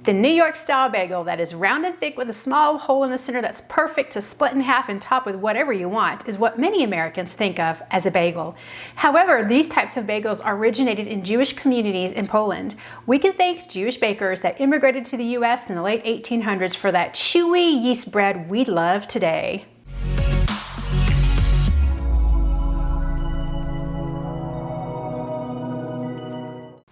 The New York style bagel that is round and thick with a small hole in the center that's perfect to split in half and top with whatever you want is what many Americans think of as a bagel. However, these types of bagels originated in Jewish communities in Poland. We can thank Jewish bakers that immigrated to the US in the late 1800s for that chewy yeast bread we love today.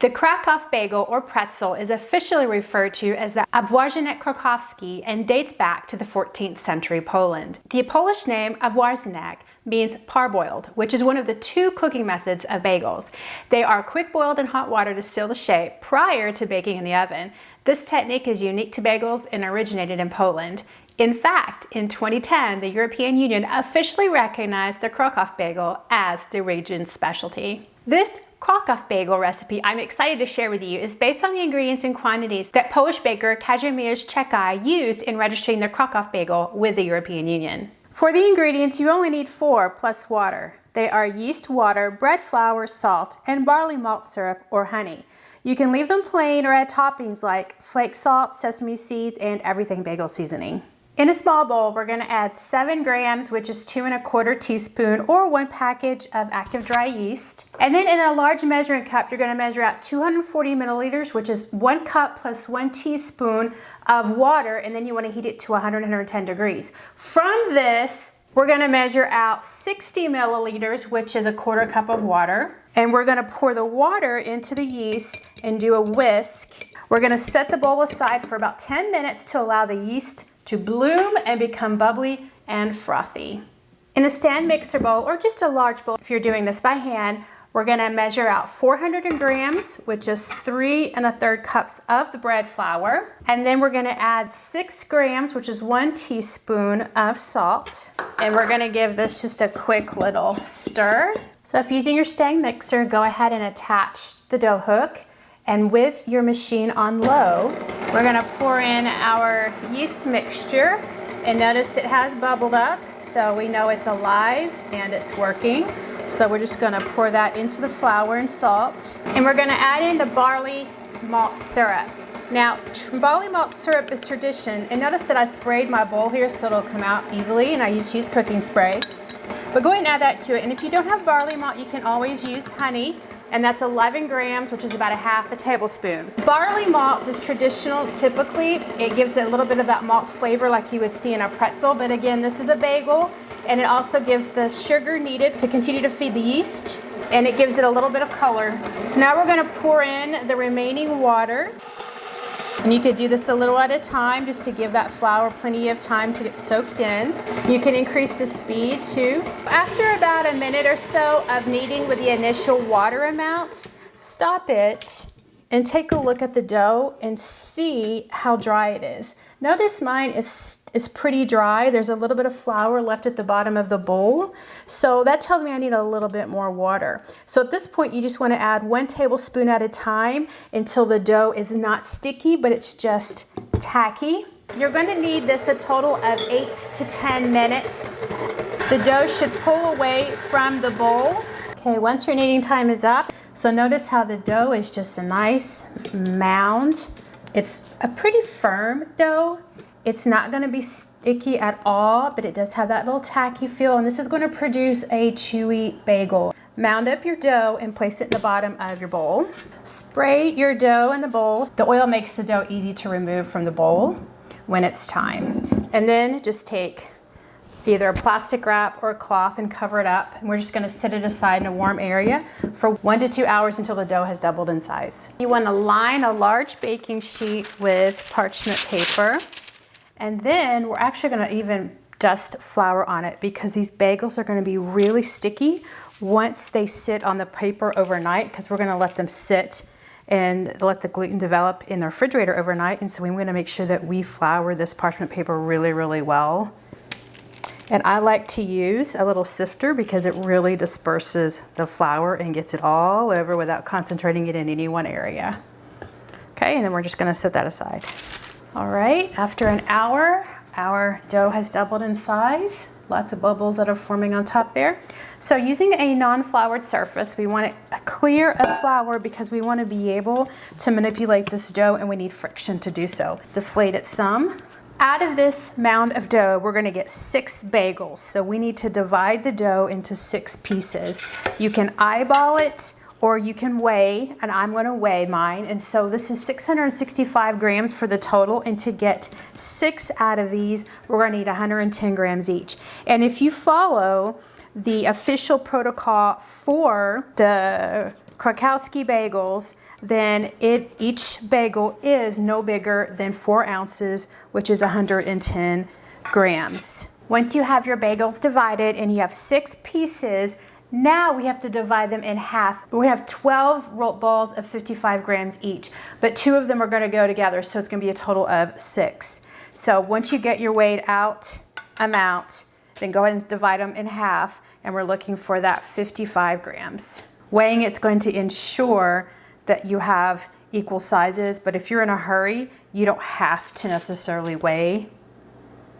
The Krakow bagel or pretzel is officially referred to as the Obwarzanek Krakowski and dates back to the 14th century Poland. The Polish name Obwarzanek means parboiled, which is one of the two cooking methods of bagels. They are quick boiled in hot water to seal the shape prior to baking in the oven. This technique is unique to bagels and originated in Poland. In fact, in 2010, the European Union officially recognized the Krakow bagel as the region's specialty. This Krakow bagel recipe I'm excited to share with you is based on the ingredients and quantities that Polish baker Kazimierz Czekaj used in registering the Krakow bagel with the European Union. For the ingredients, you only need 4 plus water. They are yeast, water, bread flour, salt, and barley malt syrup or honey. You can leave them plain or add toppings like flake salt, sesame seeds, and everything bagel seasoning. In a small bowl, we're going to add 7 grams, which is 2 1/4 teaspoon, or 1 package of active dry yeast. And then in a large measuring cup, you're going to measure out 240 milliliters, which is 1 cup plus 1 teaspoon of water, and then you want to heat it to 110 degrees. From this, we're going to measure out 60 milliliters, which is a 1/4 cup of water. And we're going to pour the water into the yeast and do a whisk. We're going to set the bowl aside for about 10 minutes to allow the yeast to bloom and become bubbly and frothy. In a stand mixer bowl or just a large bowl, if you're doing this by hand, we're going to measure out 400 grams, which is 3 1/3 cups of the bread flour. And then we're going to add 6 grams, which is 1 teaspoon of salt. And we're going to give this just a quick little stir. So if using your stand mixer, go ahead and attach the dough hook. And with your machine on low, we're going to pour in our yeast mixture. And notice it has bubbled up, so we know it's alive and it's working. So we're just going to pour that into the flour and salt. And we're going to add in the barley malt syrup. Now, barley malt syrup is tradition. And notice that I sprayed my bowl here so it'll come out easily, and I used cooking spray. But go ahead and add that to it. And if you don't have barley malt, you can always use honey. And that's 11 grams, which is about 1/2 tablespoon. Barley malt is traditional. Typically, it gives it a little bit of that malt flavor like you would see in a pretzel. But again, this is a bagel, and it also gives the sugar needed to continue to feed the yeast, and it gives it a little bit of color. So now we're going to pour in the remaining water. And you could do this a little at a time just to give that flour plenty of time to get soaked in. You can increase the speed too. After about a minute or so of kneading with the initial water amount, stop it and take a look at the dough and see how dry it is. Notice mine is pretty dry. There's a little bit of flour left at the bottom of the bowl. So that tells me I need a little bit more water. So at this point, you just want to add 1 tablespoon at a time until the dough is not sticky, but it's just tacky. You're going to need this a total of 8 to 10 minutes. The dough should pull away from the bowl. Okay, once your kneading time is up, so notice how the dough is just a nice mound. It's a pretty firm dough. It's not going to be sticky at all, but it does have that little tacky feel, and this is going to produce a chewy bagel. Mound up your dough and place it in the bottom of your bowl. Spray your dough in the bowl. The oil makes the dough easy to remove from the bowl when it's time. And then just take either a plastic wrap or a cloth and cover it up. And we're just going to set it aside in a warm area for 1 to 2 hours until the dough has doubled in size. You want to line a large baking sheet with parchment paper. And then we're actually going to even dust flour on it because these bagels are going to be really sticky once they sit on the paper overnight, because we're going to let them sit and let the gluten develop in the refrigerator overnight. And so we want to make sure that we flour this parchment paper really, really well. And I like to use a little sifter because it really disperses the flour and gets it all over without concentrating it in any one area. Okay, and then we're just going to set that aside. All right, after an hour, our dough has doubled in size. Lots of bubbles that are forming on top there. So using a non-floured surface, we want it clear of flour because we want to be able to manipulate this dough, and we need friction to do so. Deflate it some. Out of this mound of dough, we're going to get 6 bagels. So we need to divide the dough into 6 pieces. You can eyeball it, or you can weigh, and I'm going to weigh mine. And so this is 665 grams for the total, and to get 6 out of these, we're going to need 110 grams each. And if you follow the official protocol for the Krakowski bagels, then each bagel is no bigger than 4 ounces, which is 110 grams. Once you have your bagels divided and you have 6 pieces, now we have to divide them in half. We have 12 rolled balls of 55 grams each, but 2 of them are going to go together, so it's going to be a total of 6. So once you get your weighed out amount, then go ahead and divide them in half, and we're looking for that 55 grams. Weighing it's going to ensure that you have equal sizes, but if you're in a hurry, you don't have to necessarily weigh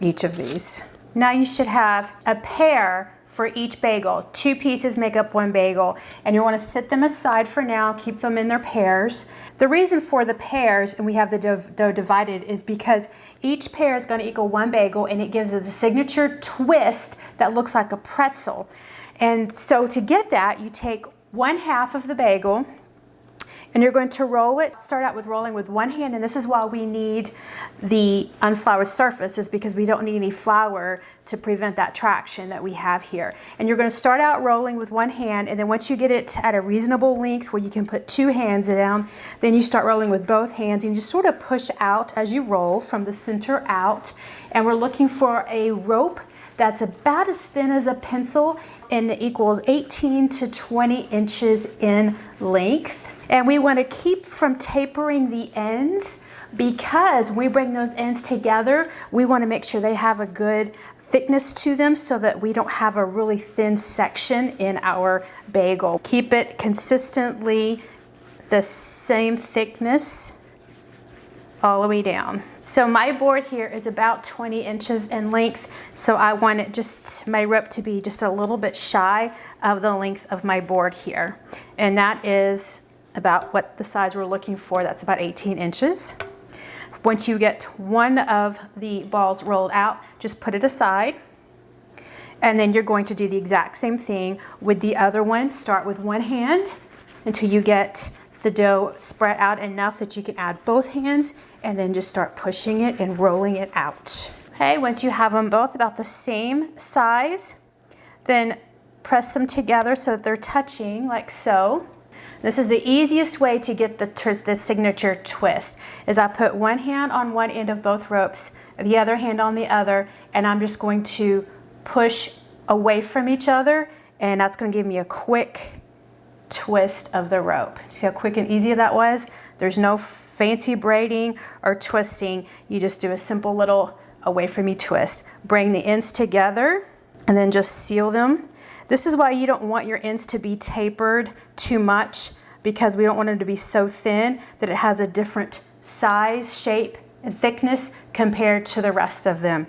each of these. Now you should have a pair for each bagel. 2 pieces make up 1 bagel, and you want to set them aside for now, keep them in their pairs. The reason for the pairs, and we have the dough divided, is because each pair is going to equal 1 bagel, and it gives it the signature twist that looks like a pretzel. And so to get that, you take 1/2 of the bagel, and you're going to roll it. Start out with rolling with 1 hand, and this is why we need the unfloured surface, is because we don't need any flour to prevent that traction that we have here. And you're going to start out rolling with 1 hand, and then once you get it at a reasonable length where you can put 2 hands down, then you start rolling with both hands, and you just sort of push out as you roll from the center out. And we're looking for a rope that's about as thin as a pencil, and it equals 18 to 20 inches in length. And we want to keep from tapering the ends, because when we bring those ends together, we want to make sure they have a good thickness to them so that we don't have a really thin section in our bagel. Keep it consistently the same thickness all the way down. So my board here is about 20 inches in length, so I want it my rope to be just a little bit shy of the length of my board here. And that is about what the size we're looking for. That's about 18 inches. Once you get 1 of the balls rolled out, just put it aside. And then you're going to do the exact same thing with the other one. Start with 1 hand until you get the dough spread out enough that you can add both hands, and then just start pushing it and rolling it out. Okay, once you have them both about the same size, then press them together so that they're touching like so. This is the easiest way to get the signature twist, is I put 1 hand on one end of both ropes, the other hand on the other, and I'm just going to push away from each other, and that's going to give me a quick twist of the rope. See how quick and easy that was? There's no fancy braiding or twisting. You just do a simple little away from me twist. Bring the ends together and then just seal them. This is why you don't want your ends to be tapered too much, because we don't want them to be so thin that it has a different size, shape, and thickness compared to the rest of them.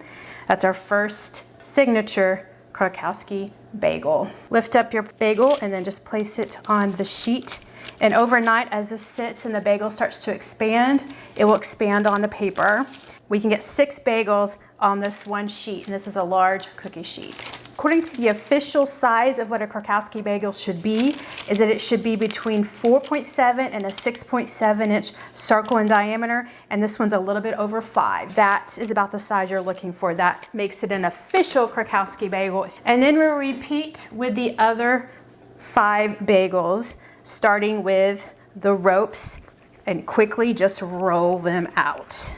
That's our first signature Krakowski bagel. Lift up your bagel and then just place it on the sheet. And overnight, as this sits and the bagel starts to expand, it will expand on the paper. We can get 6 bagels on this one sheet, and this is a large cookie sheet. According to the official size of what a Krakowski bagel should be, is that it should be between 4.7 and a 6.7 inch circle in diameter, and this one's a little bit over 5. That is about the size you're looking for. That makes it an official Krakowski bagel. And then we'll repeat with the other 5 bagels, starting with the ropes, and quickly just roll them out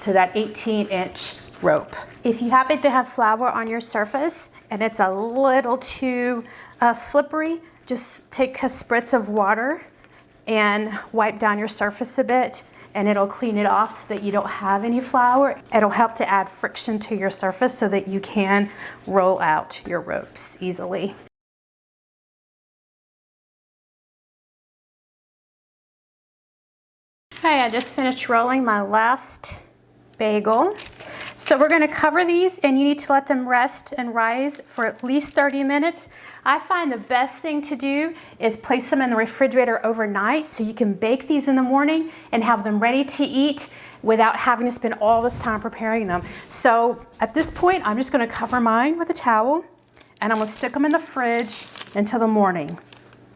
to that 18-inch rope. If you happen to have flour on your surface and it's a little too slippery, just take a spritz of water and wipe down your surface a bit, and it'll clean it off so that you don't have any flour. It'll help to add friction to your surface so that you can roll out your ropes easily. Okay, I just finished rolling my last bagel. So we're going to cover these, and you need to let them rest and rise for at least 30 minutes. I find the best thing to do is place them in the refrigerator overnight so you can bake these in the morning and have them ready to eat without having to spend all this time preparing them. So at this point, I'm just going to cover mine with a towel, and I'm going to stick them in the fridge until the morning,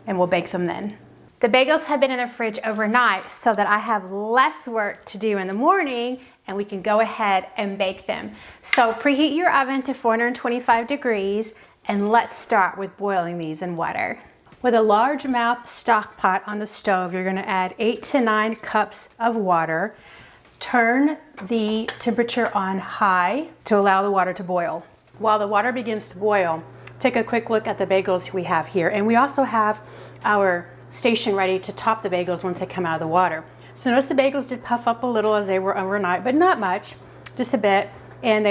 and we'll bake them then. The bagels have been in the fridge overnight so that I have less work to do in the morning, and we can go ahead and bake them. So preheat your oven to 425 degrees, and let's start with boiling these in water. With a largemouth stock pot on the stove, you're going to add 8 to 9 cups of water. Turn the temperature on high to allow the water to boil. While the water begins to boil, take a quick look at the bagels we have here. And we also have our station ready to top the bagels once they come out of the water. So notice the bagels did puff up a little as they were overnight, but not much, just a bit. And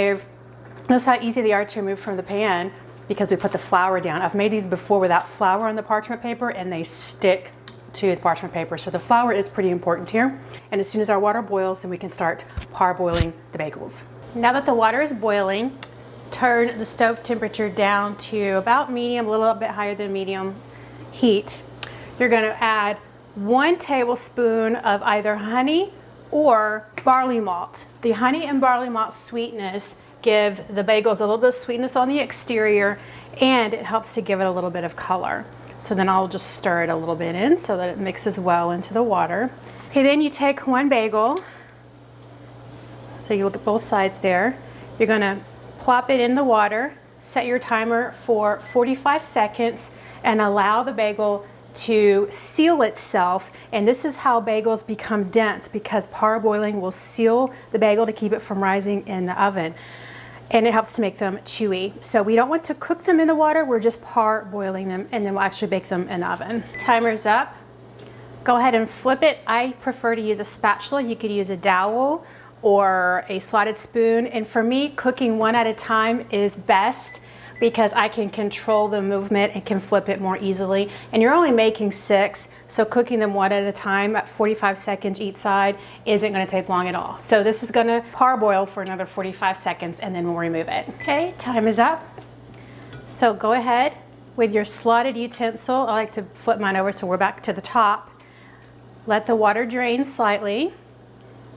notice how easy they are to remove from the pan because we put the flour down. I've made these before without flour on the parchment paper, and they stick to the parchment paper. So the flour is pretty important here. And as soon as our water boils, then we can start parboiling the bagels. Now that the water is boiling, turn the stove temperature down to about medium, a little bit higher than medium heat. You're going to add 1 tablespoon of either honey or barley malt. The honey and barley malt sweetness give the bagels a little bit of sweetness on the exterior, and it helps to give it a little bit of color. So then I'll just stir it a little bit in so that it mixes well into the water. Okay, then you take 1 bagel. So you look at both sides there. You're going to plop it in the water, set your timer for 45 seconds, and allow the bagel to seal itself. And this is how bagels become dense, because parboiling will seal the bagel to keep it from rising in the oven. And it helps to make them chewy. So we don't want to cook them in the water, we're just parboiling them, and then we'll actually bake them in the oven. Timer's up. Go ahead and flip it. I prefer to use a spatula. You could use a dowel or a slotted spoon. And for me, cooking one at a time is best because I can control the movement and can flip it more easily. And you're only making 6, so cooking them one at a time at 45 seconds each side isn't going to take long at all. So this is going to parboil for another 45 seconds, and then we'll remove it. Okay, time is up. So go ahead with your slotted utensil. I like to flip mine over so we're back to the top. Let the water drain slightly,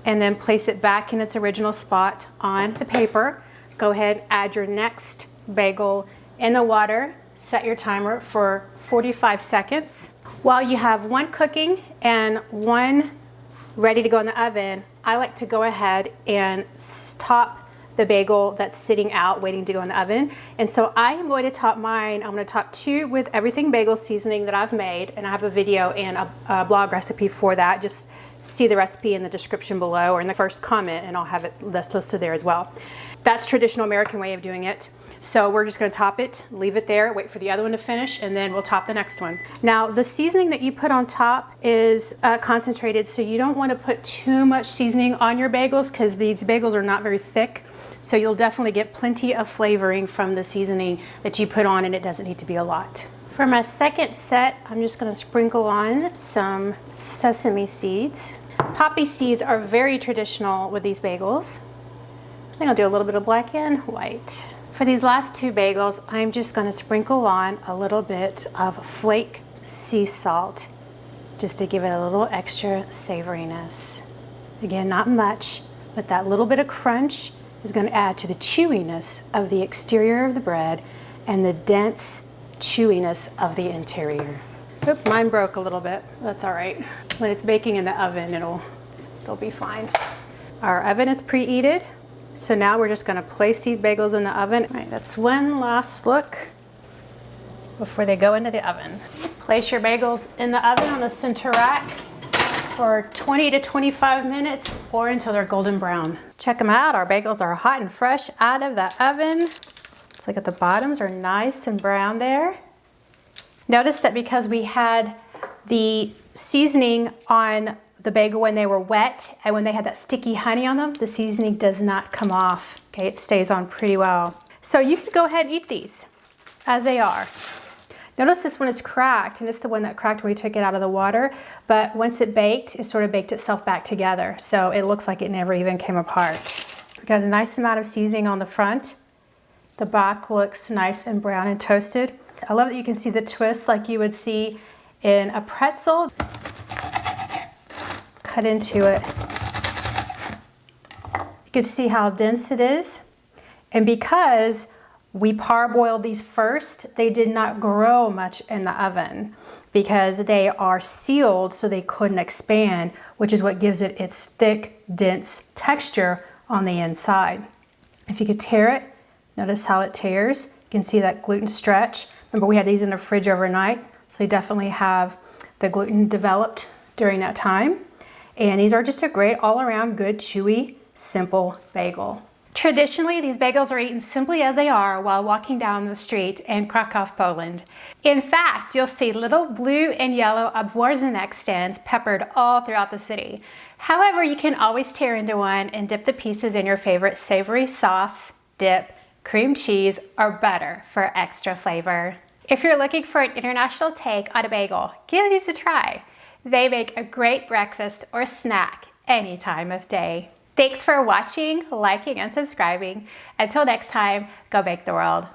and then place it back in its original spot on the paper. Go ahead, add your next bagel in the water. Set your timer for 45 seconds. While you have one cooking and one ready to go in the oven, I like to go ahead and top the bagel that's sitting out waiting to go in the oven. And so I am going to top mine. I'm going to top 2 with everything bagel seasoning that I've made, and I have a video and a blog recipe for that. Just see the recipe in the description below or in the first comment, and I'll have it listed there as well. That's traditional American way of doing it. So we're just going to top it, leave it there, wait for the other one to finish, and then we'll top the next one. Now the seasoning that you put on top is concentrated, so you don't want to put too much seasoning on your bagels because these bagels are not very thick. So you'll definitely get plenty of flavoring from the seasoning that you put on, and it doesn't need to be a lot. For my second set, I'm just going to sprinkle on some sesame seeds. Poppy seeds are very traditional with these bagels. I think I'll do a little bit of black and white. For these last 2 bagels, I'm just going to sprinkle on a little bit of flake sea salt just to give it a little extra savoriness. Again, not much, but that little bit of crunch is going to add to the chewiness of the exterior of the bread and the dense chewiness of the interior. Oop, mine broke a little bit. That's all right. When it's baking in the oven, it'll be fine. Our oven is preheated. So now we're just going to place these bagels in the oven. All right, that's one last look before they go into the oven. Place your bagels in the oven on the center rack for 20 to 25 minutes or until they're golden brown. Check them out. Our bagels are hot and fresh out of the oven. Looks like at the bottoms are nice and brown there. Notice that because we had the seasoning on the bagel when they were wet and when they had that sticky honey on them, the seasoning does not come off. Okay, it stays on pretty well. So you can go ahead and eat these as they are. Notice this one is cracked, and it's the one that cracked when we took it out of the water, but once it baked, it sort of baked itself back together. So it looks like it never even came apart. Got a nice amount of seasoning on the front. The back looks nice and brown and toasted. I love that you can see the twist like you would see in a pretzel. Cut into it. You can see how dense it is. And because we parboiled these first, they did not grow much in the oven because they are sealed so they couldn't expand, which is what gives it its thick, dense texture on the inside. If you could tear it, notice how it tears. You can see that gluten stretch. Remember, we had these in the fridge overnight, so they definitely have the gluten developed during that time. And these are just a great all-around good, chewy, simple bagel. Traditionally, these bagels are eaten simply as they are while walking down the street in Krakow, Poland. In fact, you'll see little blue and yellow Obwarzanek stands peppered all throughout the city. However, you can always tear into one and dip the pieces in your favorite savory sauce, dip, cream cheese, or butter for extra flavor. If you're looking for an international take on a bagel, give these a try. They make a great breakfast or snack any time of day. Thanks for watching, liking, and subscribing. Until next time, go bake the world.